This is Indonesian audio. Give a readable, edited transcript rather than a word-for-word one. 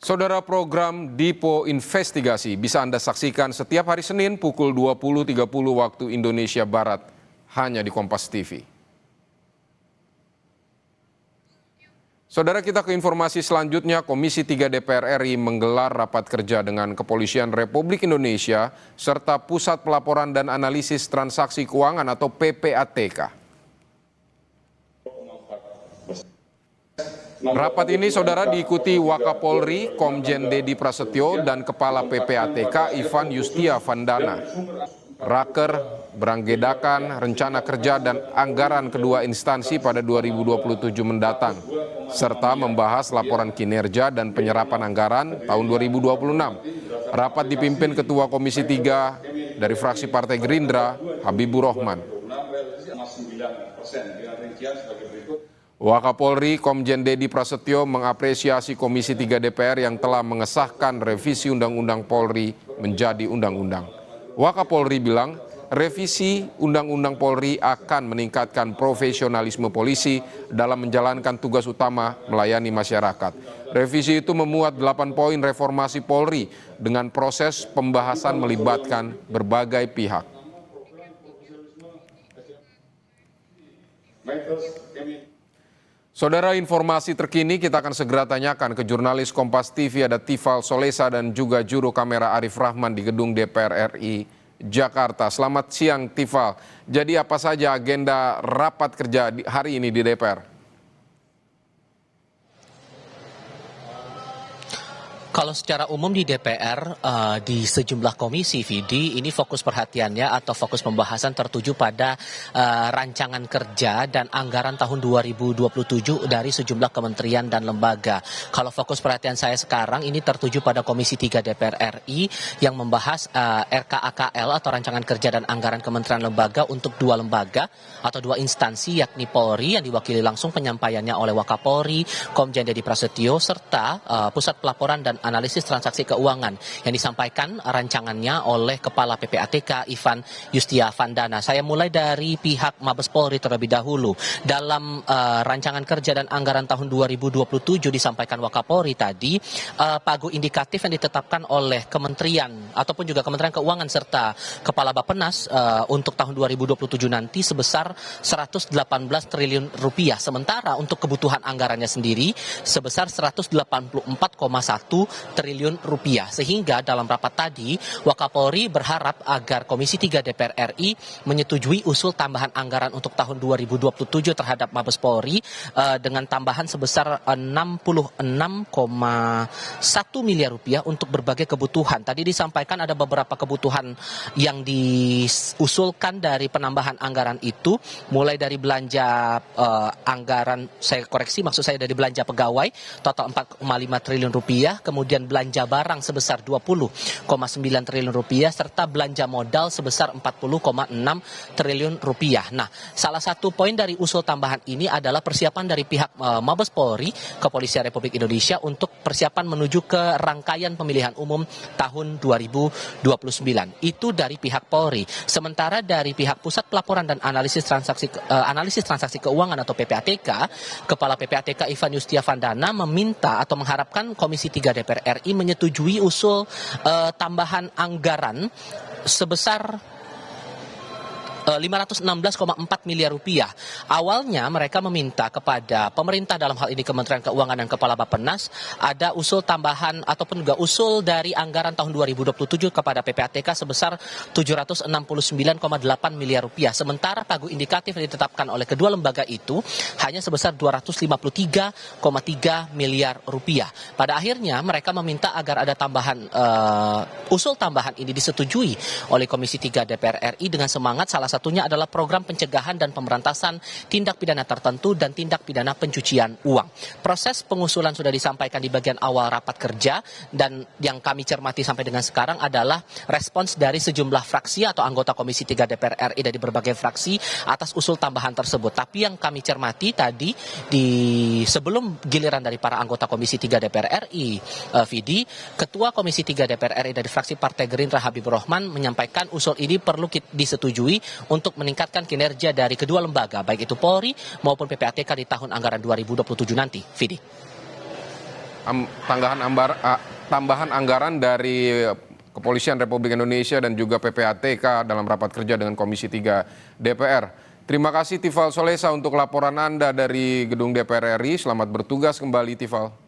Saudara, program Dipo Investigasi bisa Anda saksikan setiap hari Senin pukul 20.30 waktu Indonesia Barat hanya di Kompas TV. Saudara, kita ke informasi selanjutnya. Komisi 3 DPR RI menggelar rapat kerja dengan Kepolisian Republik Indonesia serta Pusat Pelaporan dan Analisis Transaksi Keuangan atau PPATK. Rapat ini, saudara, diikuti Wakapolri, Komjen Dedi Prasetyo, dan Kepala PPATK Ivan Yustia Vandana. Raker beranggedakan rencana kerja dan anggaran kedua instansi pada 2027 mendatang, serta membahas laporan kinerja dan penyerapan anggaran tahun 2026. Rapat dipimpin Ketua Komisi 3 dari fraksi Partai Gerindra, Habibur Rahman. Wakapolri Komjen Dedi Prasetyo mengapresiasi Komisi 3 DPR yang telah mengesahkan revisi Undang-Undang Polri menjadi undang-undang. Wakapolri bilang, revisi Undang-Undang Polri akan meningkatkan profesionalisme polisi dalam menjalankan tugas utama melayani masyarakat. Revisi itu memuat 8 poin reformasi Polri dengan proses pembahasan melibatkan berbagai pihak. Saudara, informasi terkini kita akan segera tanyakan ke jurnalis Kompas TV ada Tifal Solesa dan juga juru kamera Arif Rahman di gedung DPR RI Jakarta. Selamat siang, Tifal. Jadi apa saja agenda rapat kerja hari ini di DPR? Kalau secara umum di DPR, di sejumlah komisi, Vidi, ini fokus perhatiannya atau fokus pembahasan tertuju pada rancangan kerja dan anggaran tahun 2027 dari sejumlah kementerian dan lembaga. Kalau fokus perhatian saya sekarang ini tertuju pada Komisi 3 DPR RI yang membahas RKAKL atau rancangan kerja dan anggaran kementerian lembaga untuk dua lembaga atau dua instansi, yakni Polri yang diwakili langsung penyampaiannya oleh Wakapolri, Komjen Dedi Prasetyo, serta Pusat Pelaporan dan Analisis Transaksi Keuangan yang disampaikan rancangannya oleh Kepala PPATK Ivan Yustia Vandana. Saya mulai dari pihak Mabes Polri terlebih dahulu. Dalam rancangan kerja dan anggaran tahun 2027 disampaikan Wakapolri tadi, pagu indikatif yang ditetapkan oleh kementerian ataupun juga Kementerian Keuangan serta Kepala Bappenas untuk tahun 2027 nanti sebesar 118 triliun rupiah. Sementara untuk kebutuhan anggarannya sendiri sebesar 184,1 triliun rupiah. Sehingga dalam rapat tadi, Wakapolri berharap agar Komisi 3 DPR RI menyetujui usul tambahan anggaran untuk tahun 2027 terhadap Mabes Polri dengan tambahan sebesar 66,1 miliar rupiah untuk berbagai kebutuhan. Tadi disampaikan ada beberapa kebutuhan yang diusulkan dari penambahan anggaran itu, mulai dari belanja anggaran, saya koreksi, maksud saya dari belanja pegawai total 4,5 triliun rupiah, kemudian belanja barang sebesar 20,9 triliun rupiah, serta belanja modal sebesar 40,6 triliun rupiah. Nah, salah satu poin dari usul tambahan ini adalah persiapan dari pihak Mabes Polri, Kepolisian Republik Indonesia untuk persiapan menuju ke rangkaian pemilihan umum tahun 2029. Itu dari pihak Polri. Sementara dari pihak Pusat Pelaporan dan Analisis Transaksi Keuangan atau PPATK, Kepala PPATK Ivan Yustia Vandana meminta atau mengharapkan Komisi 3 DPR RI menyetujui usul tambahan anggaran sebesar 516,4 miliar rupiah. Awalnya mereka meminta kepada pemerintah, dalam hal ini Kementerian Keuangan dan Kepala Bappenas, ada usul tambahan ataupun juga usul dari anggaran tahun 2027 kepada PPATK sebesar 769,8 miliar rupiah. Sementara pagu indikatif yang ditetapkan oleh kedua lembaga itu hanya sebesar 253,3 miliar rupiah. Pada akhirnya mereka meminta agar ada tambahan usul tambahan ini disetujui oleh Komisi 3 DPR RI dengan semangat salah satunya adalah program pencegahan dan pemberantasan tindak pidana tertentu dan tindak pidana pencucian uang. Proses pengusulan sudah disampaikan di bagian awal rapat kerja, dan yang kami cermati sampai dengan sekarang adalah respons dari sejumlah fraksi atau anggota Komisi 3 DPR RI dari berbagai fraksi atas usul tambahan tersebut. Tapi yang kami cermati tadi sebelum giliran dari para anggota Komisi 3 DPR RI, Vidi, Ketua Komisi 3 DPR RI dari fraksi Partai Gerindra Habibur Rahman menyampaikan usul ini perlu disetujui untuk meningkatkan kinerja dari kedua lembaga, baik itu Polri maupun PPATK di tahun anggaran 2027 nanti. Vidi. tambahan anggaran dari Kepolisian Republik Indonesia dan juga PPATK dalam rapat kerja dengan Komisi 3 DPR. Terima kasih Tifal Solesa untuk laporan Anda dari Gedung DPR RI. Selamat bertugas kembali Tifal.